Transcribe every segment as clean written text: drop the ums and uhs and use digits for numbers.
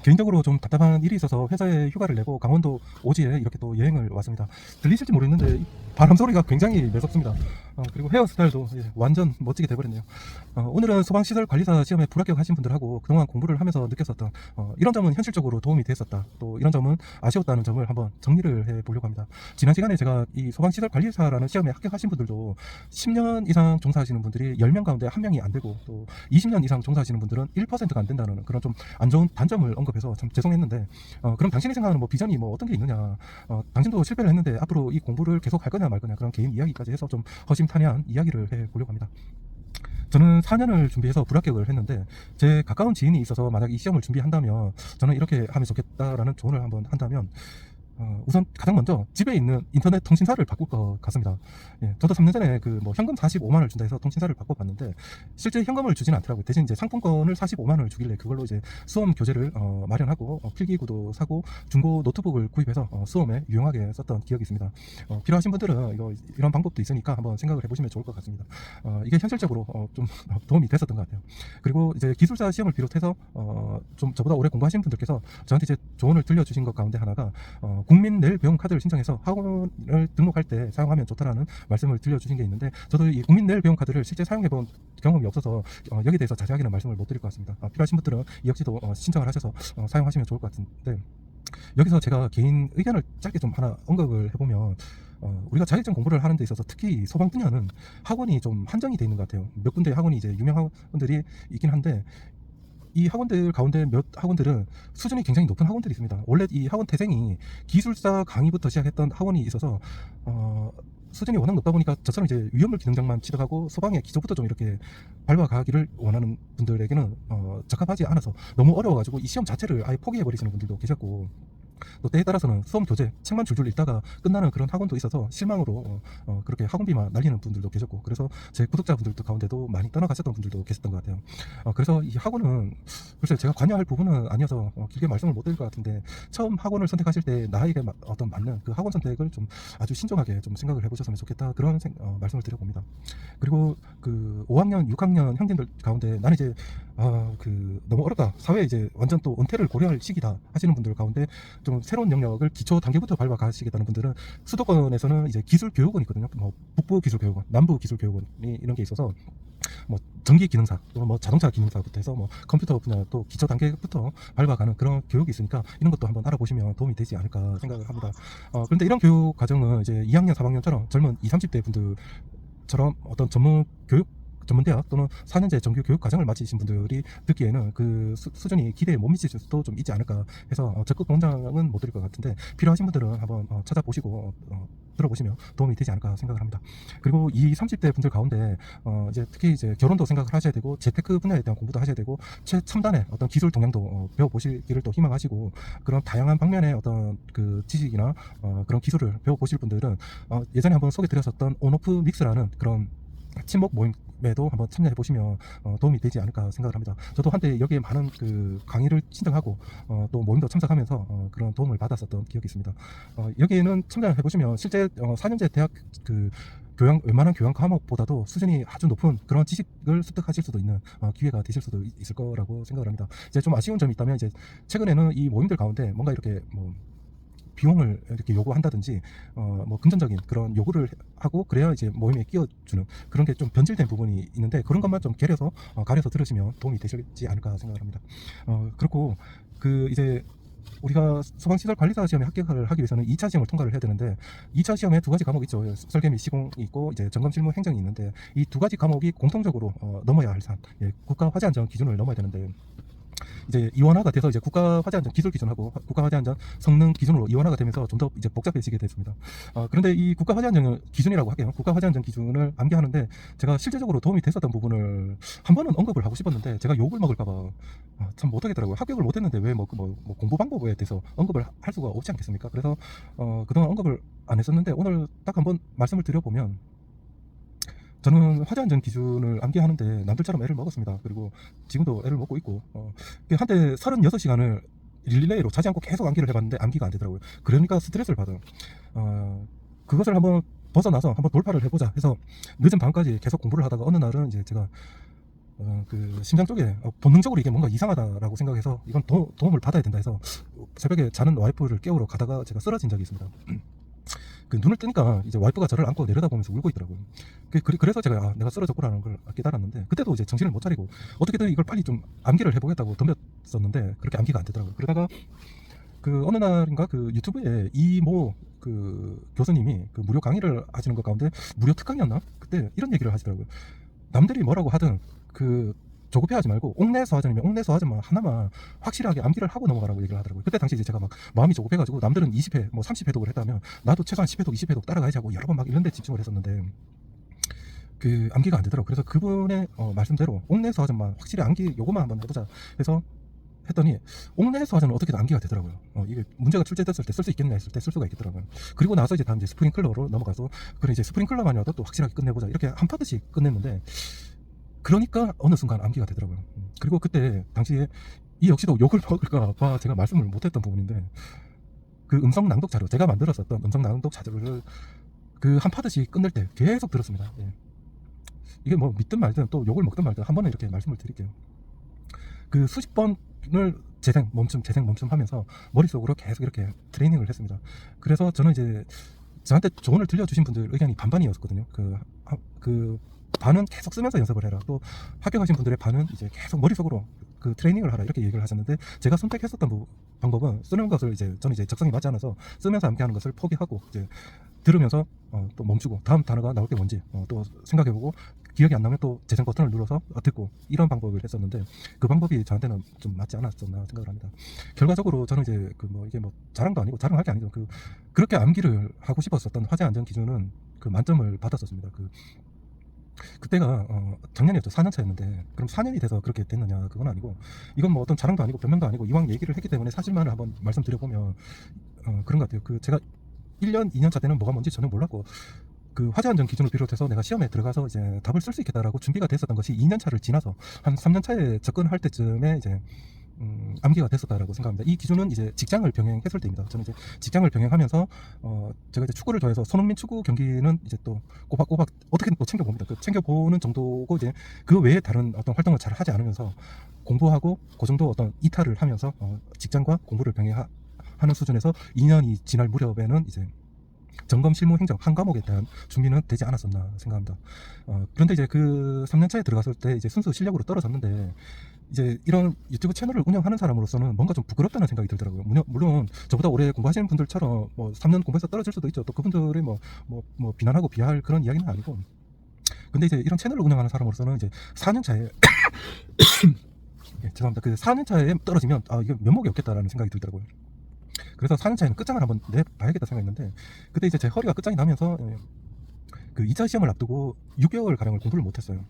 개인적으로 좀 답답한 일이 있어서 회사에 휴가를 내고 강원도 오지에 이렇게 또 여행을 왔습니다. 들리실지 모르겠는데 이 바람 소리가 굉장히 매섭습니다. 그리고 헤어스타일도 완전 멋지게 돼버렸네요. 오늘은 소방시설관리사 시험에 불합격하신 분들하고 그동안 공부를 하면서 느꼈었던 이런 점은 현실적으로 도움이 됐었다, 또 이런 점은 아쉬웠다는 점을 한번 정리를 해보려고 합니다. 지난 시간에 제가 이 소방시설관리사라는 시험에 합격하신 분들도 10년 이상 종사하시는 분들이 10명 가운데 1명이 안 되고, 또 20년 이상 종사하시는 분들은 1%가 안 된다는 그런 좀 안 좋은 단점을 언급해서 참 죄송했는데, 그럼 당신이 생각하는 뭐 비전이 뭐 어떤 게 있느냐, 당신도 실패를 했는데 앞으로 이 공부를 계속 할 거냐 말 거냐, 그런 개인 이야기까지 해서 좀 허심탄회한 이야기를 해보려고 합니다. 저는 4년을 준비해서 불합격을 했는데, 제 가까운 지인이 있어서 만약 이 시험을 준비한다면 저는 이렇게 하면 좋겠다라는 조언을 한번 한다면, 우선 가장 먼저 집에 있는 인터넷 통신사를 바꿀 것 같습니다. 저도 3년 전에 그 뭐 현금 45만원을 준다 해서 통신사를 바꿔봤는데 실제 현금을 주지는 않더라고요. 대신 이제 상품권을 45만원을 주길래 그걸로 이제 수험 교재를 마련하고 필기구도 사고 중고 노트북을 구입해서 수험에 유용하게 썼던 기억이 있습니다. 필요하신 분들은 이런 방법도 있으니까 한번 생각을 해보시면 좋을 것 같습니다. 이게 현실적으로 좀 도움이 됐었던 것 같아요. 그리고 이제 기술사 시험을 비롯해서 좀 저보다 오래 공부하신 분들께서 저한테 이제 조언을 들려주신 것 가운데 하나가, 국민 내일 배움 카드를 신청해서 학원을 등록할 때 사용하면 좋다라는 말씀을 들려주신 게 있는데, 저도 이 국민 내일 배움 카드를 실제 사용해본 경험이 없어서 여기에 대해서 자세하게는 말씀을 못 드릴 것 같습니다. 필요하신 분들은 이 역시도 신청을 하셔서 사용하시면 좋을 것 같은데, 여기서 제가 개인 의견을 짧게 좀 하나 언급을 해보면, 우리가 자격증 공부를 하는 데 있어서 특히 소방 분야는 학원이 좀 한정이 돼 있는 것 같아요. 몇 군데 학원이 이제 유명 학원들이 있긴 한데, 이 학원들 가운데 몇 학원들은 수준이 굉장히 높은 학원들이 있습니다. 원래 이 학원 태생이 기술사 강의부터 시작했던 학원이 있어서 수준이 워낙 높다 보니까 저처럼 이제 위험물 기능장만 취득하고 소방의 기초부터 좀 이렇게 밟아가기를 원하는 분들에게는 적합하지 않아서 너무 어려워가지고 이 시험 자체를 아예 포기해버리시는 분들도 계셨고, 또 때에 따라서는 수험 교재 책만 줄줄 읽다가 끝나는 그런 학원도 있어서 실망으로 그렇게 학원비만 날리는 분들도 계셨고, 그래서 제 구독자분들도 가운데도 많이 떠나가셨던 분들도 계셨던 것 같아요. 그래서 이 학원은 글쎄 제가 관여할 부분은 아니어서 길게 말씀을 못 드릴 것 같은데, 처음 학원을 선택하실 때 나에게 어떤 맞는 그 학원 선택을 좀 아주 신중하게 좀 생각을 해보셨으면 좋겠다, 그런 말씀을 드려봅니다. 그리고 그 5학년 6학년 형님들 가운데 나는 이제 너무 어렵다, 사회에 이제 완전 또 은퇴를 고려할 시기다 하시는 분들 가운데 좀 새로운 영역을 기초 단계부터 밟아 가시겠다는 분들은 수도권에서는 이제 기술교육원이 있거든요. 뭐 북부 기술교육원, 남부 기술교육원이 이런 게 있어서 뭐 전기 기능사 또는 뭐 자동차 기능사부터 해서 뭐 컴퓨터 분야 또 기초 단계부터 밟아가는 그런 교육이 있으니까 이런 것도 한번 알아보시면 도움이 되지 않을까 생각을 합니다. 그런데 이런 교육 과정은 이제 2학년 3학년처럼 젊은 20, 30대 분들처럼 어떤 전문 교육 전문대학 또는 4년제 정규 교육 과정을 마치신 분들이 듣기에는 그 수준이 기대에 못 미칠 수도 좀 있지 않을까 해서 적극 권장은 못 드릴 것 같은데, 필요하신 분들은 한번 찾아보시고 들어보시면 도움이 되지 않을까 생각을 합니다. 그리고 20, 30대 분들 가운데 이제 특히 이제 결혼도 생각을 하셔야 되고 재테크 분야에 대한 공부도 하셔야 되고 최첨단의 어떤 기술 동향도 배워보시기를 또 희망하시고, 그런 다양한 방면의 어떤 그 지식이나 그런 기술을 배워보실 분들은 예전에 한번 소개드렸었던 온오프 믹스라는 그런 친목 모임에도 한번 참여해 보시면 도움이 되지 않을까 생각을 합니다. 저도 한때 여기에 많은 그 강의를 신청하고 또 모임도 참석하면서 그런 도움을 받았었던 기억이 있습니다. 여기에는 참여해 보시면 실제 4년제 대학 그 웬만한 교양 과목보다도 수준이 아주 높은 그런 지식을 습득하실 수도 있는 기회가 되실 수도 있을 거라고 생각을 합니다. 이제 좀 아쉬운 점이 있다면, 이제 최근에는 이 모임들 가운데 뭔가 이렇게 뭐 비용을 이렇게 요구한다든지 뭐 금전적인 그런 요구를 하고 그래야 이제 모임에 끼워주는 그런 게 좀 변질된 부분이 있는데, 그런 것만 좀 가려서 들으시면 도움이 되시지 않을까 생각을 합니다. 그렇고 그 이제 우리가 소방시설 관리사 시험에 합격을 하기 위해서는 2차 시험을 통과를 해야 되는데, 2차 시험에 두 가지 과목이 있죠. 설계 및 시공이 있고 이제 점검 실무 행정이 있는데, 이 두 가지 과목이 공통적으로 넘어야 할 산, 국가 화재 안전 기준을 넘어야 되는데, 이제 이원화가 돼서 이제 국가 화재 안전 기술 기준하고 국가 화재 안전 성능 기준으로 이원화가 되면서 좀 더 이제 복잡해지게 됐습니다. 그런데 이 국가 화재 안전 기준이라고 할게요. 국가 화재 안전 기준을 암기하는데 제가 실질적으로 도움이 됐었던 부분을 한 번은 언급을 하고 싶었는데, 제가 욕을 먹을까봐 참 못하겠더라고요. 합격을 못했는데 왜 뭐 공부 방법에 대해서 언급을 할 수가 없지 않겠습니까? 그래서 그동안 언급을 안 했었는데, 오늘 딱 한번 말씀을 드려보면, 저는 화재 안전 기준을 암기하는데 남들처럼 애를 먹었습니다. 그리고 지금도 애를 먹고 있고, 한때 36시간을 릴레이로 자지 않고 계속 암기를 해봤는데 암기가 안 되더라고요. 그러니까 스트레스를 받아요. 그것을 한번 벗어나서 한번 돌파를 해보자 해서 늦은 밤까지 계속 공부를 하다가 어느 날은 이제 제가 그 심장 쪽에 본능적으로 이게 뭔가 이상하다라고 생각해서 이건 도움을 받아야 된다 해서 새벽에 자는 와이프를 깨우러 가다가 제가 쓰러진 적이 있습니다. 그 눈을 뜨니까 이제 와이프가 저를 안고 내려다보면서 울고 있더라고요. 그래서 제가 내가 쓰러졌구나라는 걸 깨달았는데, 그때도 이제 정신을 못 차리고 어떻게든 이걸 빨리 좀 암기를 해보겠다고 덤볐었는데 그렇게 암기가 안 되더라고요. 그러다가 그 어느 날인가 그 유튜브에 이모 그 교수님이 그 무료 강의를 하시는 것 가운데 무료 특강이었나? 그때 이런 얘기를 하시더라고요. 남들이 뭐라고 하든 그 조급해하지 말고 옥내서화전이면 옥내서화전만 하나만 확실하게 암기를 하고 넘어가라고 얘기를 하더라고요. 그때 당시 이제 제가 막 마음이 조급해가지고 남들은 20회 뭐 30회독을 했다면 나도 최소한 10회독 20회독 따라가야지 하고 여러 번 막 이런 데 집중을 했었는데 그 암기가 안 되더라고요. 그래서 그분의 말씀대로 옥내서화전만 확실히 암기 요거만 한번 해보자 해서 했더니 옥내서화전은 어떻게든 암기가 되더라고요. 이게 문제가 출제됐을 때 쓸 수 있겠냐 했을 때 쓸 수가 있겠더라고요. 그리고 나서 이제 다음 이제 스프링클러로 넘어가서 그래 이제 스프링클러만이라도 또 확실하게 끝내보자 이렇게 한 파트씩 끝냈는데, 그러니까 어느 순간 암기가 되더라고요. 그리고 그때 당시에 이 역시도 욕을 먹을까 봐 제가 말씀을 못했던 부분인데, 그 음성 낭독 자료 제가 만들었었던 음성 낭독 자료를 그 한 파트씩 끝낼 때 계속 들었습니다. 예. 이게 뭐 믿든 말든 또 욕을 먹든 말든 한 번은 이렇게 말씀을 드릴게요. 그 수십 번을 재생 멈춤 하면서 머릿속으로 계속 이렇게 트레이닝을 했습니다. 그래서 저는 이제 저한테 조언을 들려주신 분들 의견이 반반이었거든요. 그 반은 계속 쓰면서 연습을 해라, 또 합격하신 분들의 반은 이제 계속 머릿속으로 그 트레이닝을 하라 이렇게 얘기를 하셨는데, 제가 선택했었던 방법은 쓰는 것을 이제 저는 이제 적성이 맞지 않아서 쓰면서 암기하는 것을 포기하고 이제 들으면서 또 멈추고 다음 단어가 나올 게 뭔지 또 생각해보고 기억이 안 나면 또 재생 버튼을 눌러서 듣고 이런 방법을 했었는데, 그 방법이 저한테는 좀 맞지 않았었나 생각을 합니다. 결과적으로 저는 이제 그 뭐 이게 뭐 자랑도 아니고 자랑할 게 아니죠. 그렇게 암기를 하고 싶었었던 화재 안전 기준은 그 만점을 받았었습니다. 그때가 작년이었죠. 4년 차였는데 그럼 4년이 돼서 그렇게 됐느냐, 그건 아니고, 이건 뭐 어떤 자랑도 아니고 변명도 아니고 이왕 얘기를 했기 때문에 사실만을 한번 말씀드려보면 그런 것 같아요. 제가 1년 2년 차 때는 뭐가 뭔지 전혀 몰랐고, 그 화재 안전 기준을 비롯해서 내가 시험에 들어가서 이제 답을 쓸 수 있겠다라고 준비가 됐었던 것이 2년 차를 지나서 한 3년 차에 접근할 때쯤에 이제 암기가 됐었다라고 생각합니다. 이 기준은 이제 직장을 병행했을 때입니다. 저는 이제 직장을 병행하면서 제가 이제 축구를 좋아해서 손흥민 축구 경기는 이제 또 꼬박꼬박 어떻게든 또 챙겨봅니다. 챙겨보는 정도고, 이제 그 외에 다른 어떤 활동을 잘 하지 않으면서 공부하고 그 정도 어떤 이탈을 하면서 직장과 공부를 병행하는 수준에서 2년이 지날 무렵에는 이제 점검, 실무, 행정 한 과목에 대한 준비는 되지 않았었나 생각합니다. 그런데 이제 그 3년차에 들어갔을 때 이제 순수 실력으로 떨어졌는데, 이제 이런 유튜브 채널을 운영하는 사람으로서는 뭔가 좀 부끄럽다는 생각이 들더라고요. 물론 저보다 오래 공부하시는 분들처럼 뭐 3년 공부해서 떨어질 수도 있죠. 또 그분들이 뭐 비난하고 비하할 그런 이야기는 아니고, 근데 이제 이런 채널을 운영하는 사람으로서는 이제 4년차에 예, 죄송합니다. 그 4년차에 떨어지면 이게 면목이 없겠다라는 생각이 들더라고요. 그래서 4년차에는 끝장을 한번 내봐야겠다 생각했는데, 그때 이제 제 허리가 끝장이 나면서 그 2차 시험을 앞두고 6개월 가량을 공부를 못했어요.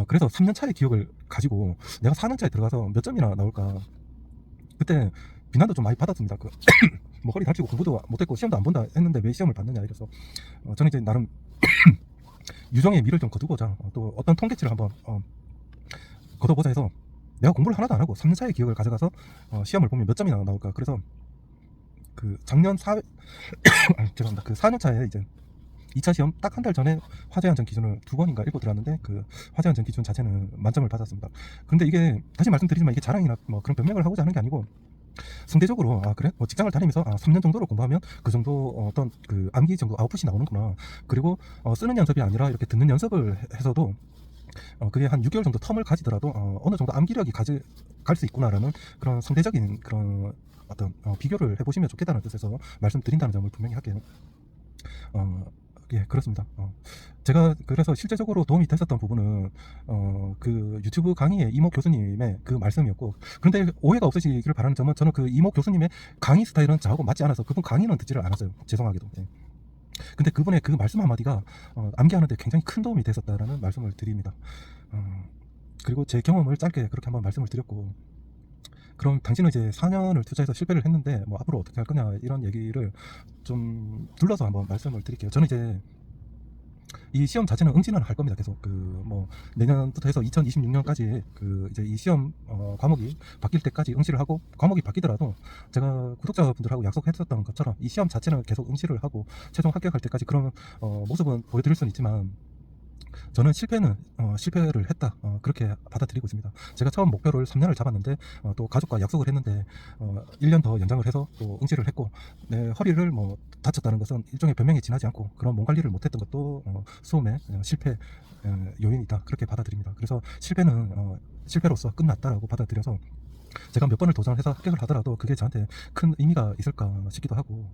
그래서 3년차의 기억을 가지고 내가 4년차에 들어가서 몇 점이나 나올까, 그때 비난도 좀 많이 받았습니다. 뭐 허리 다치고 공부도 못했고 시험도 안 본다 했는데 왜 시험을 봤느냐 이래서 저는 이제 나름 유정의 미를 좀 거두고자 또 어떤 통계치를 한번 걷어보자 해서 내가 공부를 하나도 안 하고 3년차의 기억을 가져가서 시험을 보면 몇 점이나 나올까. 그래서 그 작년 죄송합니다. 그 4년차에 이제 2차 시험 딱 한 달 전에 화재 안전 기준을 2번인가 읽고 들었는데, 그 화재 안전 기준 자체는 만점을 받았습니다. 그런데 이게 다시 말씀드리지만 이게 자랑이나 뭐 그런 변명을 하고자 하는 게 아니고, 상대적으로 그래? 직장을 다니면서 3년 정도로 공부하면 그 정도 어떤 그 암기 정도 아웃풋이 나오는구나. 그리고 쓰는 연습이 아니라 이렇게 듣는 연습을 해서도 그게 한 6개월 정도 텀을 가지더라도 어느 정도 암기력이 갈 수 있구나라는 그런 상대적인 그런 어떤 비교를 해보시면 좋겠다는 뜻에서 말씀드린다는 점을 분명히 할게요. 예, 그렇습니다. 제가 그래서 실제적으로 도움이 됐었던 부분은 그 유튜브 강의의 이모 교수님의 그 말씀이었고, 그런데 오해가 없으시기를 바라는 점은 저는 그 이모 교수님의 강의 스타일은 저하고 맞지 않아서 그분 강의는 듣지를 않았어요. 죄송하게도. 예. 근데 그분의 그 말씀 한마디가 암기하는데 굉장히 큰 도움이 됐었다라는 말씀을 드립니다. 그리고 제 경험을 짧게 그렇게 한번 말씀을 드렸고, 그럼 당신은 이제 4년을 투자해서 실패를 했는데 뭐 앞으로 어떻게 할 거냐 이런 얘기를 좀 둘러서 한번 말씀을 드릴게요. 저는 이제 이 시험 자체는 응시는 할 겁니다. 계속 뭐 내년부터 해서 2026년까지 이제 이 시험 과목이 바뀔 때까지 응시를 하고, 과목이 바뀌더라도 제가 구독자분들하고 약속했었던 것처럼 이 시험 자체는 계속 응시를 하고 최종 합격할 때까지 그런 모습은 보여드릴 수는 있지만, 저는 실패는 실패를 했다 그렇게 받아들이고 있습니다. 제가 처음 목표를 3년을 잡았는데 또 가족과 약속을 했는데 1년 더 연장을 해서 또 응시를 했고 내 허리를 뭐 다쳤다는 것은 일종의 변명에 지나지 않고 그런 몸 관리를 못했던 것도 수험의 실패 요인이다 그렇게 받아들입니다. 그래서 실패는 실패로서 끝났다라고 받아들여서 제가 몇 번을 도전을 해서 합격을 하더라도 그게 저한테 큰 의미가 있을까 싶기도 하고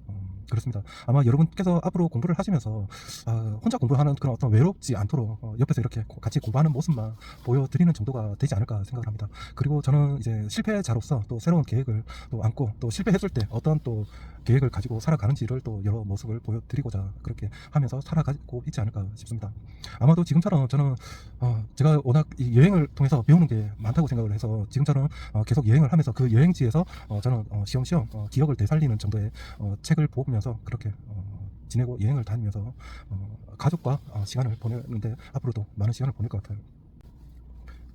그렇습니다. 아마 여러분께서 앞으로 공부를 하시면서 혼자 공부하는 그런 어떤 외롭지 않도록 옆에서 이렇게 같이 공부하는 모습만 보여드리는 정도가 되지 않을까 생각을 합니다. 그리고 저는 이제 실패자로서 또 새로운 계획을 또 안고 또 실패했을 때 어떤 또 계획을 가지고 살아가는지를 또 여러 모습을 보여드리고자 그렇게 하면서 살아가고 있지 않을까 싶습니다. 아마도 지금처럼 저는 제가 워낙 이 여행을 통해서 배우는 게 많다고 생각을 해서 지금처럼 계속 여행을 하면서 그 여행지에서 저는 시험시험 기억을 되살리는 정도의 책을 보면서 그렇게 지내고 여행을 다니면서 가족과 시간을 보내는데 앞으로도 많은 시간을 보낼 것 같아요.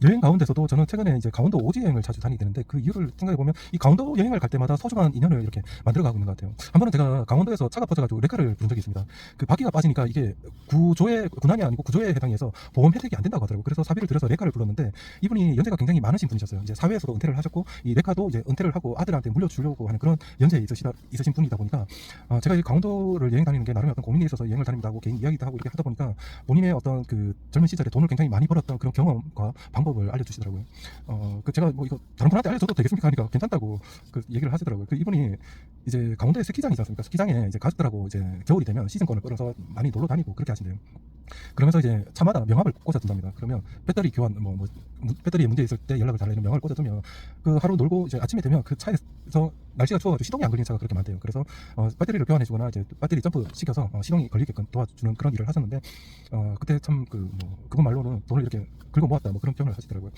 여행 가운데서도 저는 최근에 이제 강원도 오지 여행을 자주 다니게 되는데 그 이유를 생각해 보면 이 강원도 여행을 갈 때마다 소중한 인연을 이렇게 만들어가고 있는 것 같아요. 한 번은 제가 강원도에서 차가 퍼져가지고 레카를 부른 적이 있습니다. 그 바퀴가 빠지니까 이게 군한이 아니고 구조에 해당해서 보험 혜택이 안 된다고 하더라고요. 그래서 사비를 들여서 레카를 불렀는데 이분이 연세가 굉장히 많으신 분이셨어요. 이제 사회에서도 은퇴를 하셨고 이 레카도 이제 은퇴를 하고 아들한테 물려주려고 하는 그런 연세에 있으신 분이다 보니까 제가 이 강원도를 여행 다니는 게 나름의 어떤 고민이 있어서 여행을 다닌다고 개인 이야기도 하고 이렇게 하다 보니까 본인의 어떤 그 젊은 시절에 돈을 굉장히 많이 벌었던 그런 경험과 방법을 알려주시더라고요. 그 제가 뭐 이거 다른 분한테 알려줘도 되겠습니까 하니까 괜찮다고 그 얘기를 하시더라고요. 그 이분이 이제 강원도에 스키장이지 않습니까? 스키장에 이제 가족들하고 이제 겨울이 되면 시즌권을 끌어서 많이 놀러 다니고 그렇게 하신대요. 그러면서 이제 차마다 명함을 꽂아둔답니다. 그러면 배터리 교환 배터리에 문제 있을 때 연락을 달라는 명함을 꽂아두면 그 하루 놀고 이제 아침에 되면 그 차에서 날씨가 추워가지고 시동이 안 걸리는 차가 그렇게 많대요. 그래서 배터리를 교환해주거나 이제 배터리 점프 시켜서 시동이 걸리게끔 도와주는 그런 일을 하셨는데 그때 참 그분 말로는 돈을 이렇게 긁어 모았다 뭐 그런 표현을 하시더라고요.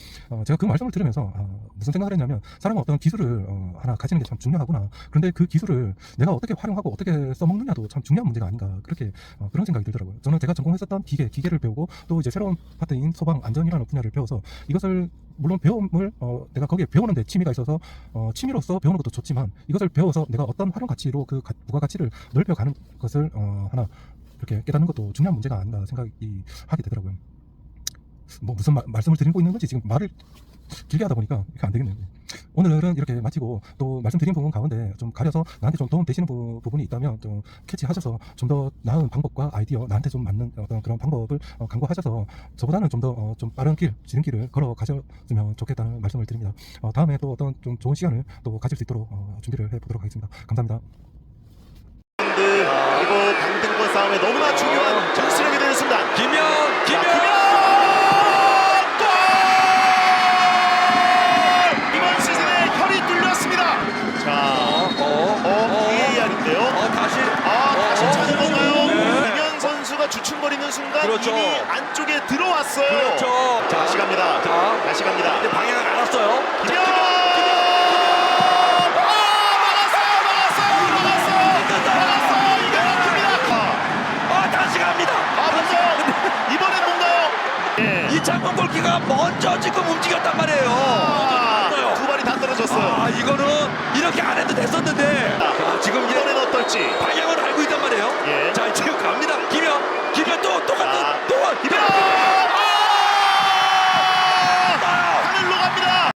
제가 그 말씀을 들으면서 무슨 생각을 했냐면 사람은 어떤 기술을 하나 가지는 게 참 중요하구나. 그런데 그 기술을 내가 어떻게 활용하고 어떻게 써먹느냐도 참 중요한 문제가 아닌가 그렇게 그런 생각이 들더라고요. 저는 제가 전공했었던 기계를 배우고 또 이제 새로운 파트인 소방 안전이라는 분야를 배워서 이것을 물론 배움을 내가 거기에 배우는데 취미가 있어서 취미로서 배우는 것도 좋지만 이것을 배워서 내가 어떤 활용 가치로 그 부가가치를 넓혀가는 것을 하나 이렇게 깨닫는 것도 중요한 문제가 아닌가 생각이 하게 되더라고요. 뭐 무슨 말씀을 드리고 있는 건지 지금 말을 길게 하다 보니까 이렇게 안 되겠네요. 오늘은 이렇게 마치고 또 말씀드린 부분 가운데 좀 가려서 나한테 좀 도움 되시는 부분이 있다면 좀 캐치하셔서 좀 더 나은 방법과 아이디어 나한테 좀 맞는 어떤 그런 방법을 강구하셔서 저보다는 좀 더 좀 빠른 지름길을 걸어 가셨으면 좋겠다는 말씀을 드립니다. 다음에 또 어떤 좀 좋은 시간을 또 가질 수 있도록 준비를 해 보도록 하겠습니다. 감사합니다. 그리고 당등권 싸움에 너무나 중요한 전술력이 되는 순간 김현 이번 시즌에 혈이 뚫렸습니다. 자, VAR인데요. 다시 찾은 건가요? 김현 선수가 주춤거리는 순간 그렇죠. 이미 안쪽에 들어왔어요. 그렇죠. 다시 갑니다. 다시 갑니다. 이제 방향을 알았어요. 김현! 다시 갑니다. 뭔가요? 이번엔 뭔가요? 이창근 골키가 먼저 지금 움직였단 말이에요. 두 발이 다 떨어졌어요. 이거는 이렇게 안 해도 됐었는데. 자, 지금 이제 이번엔 어떨지. 방향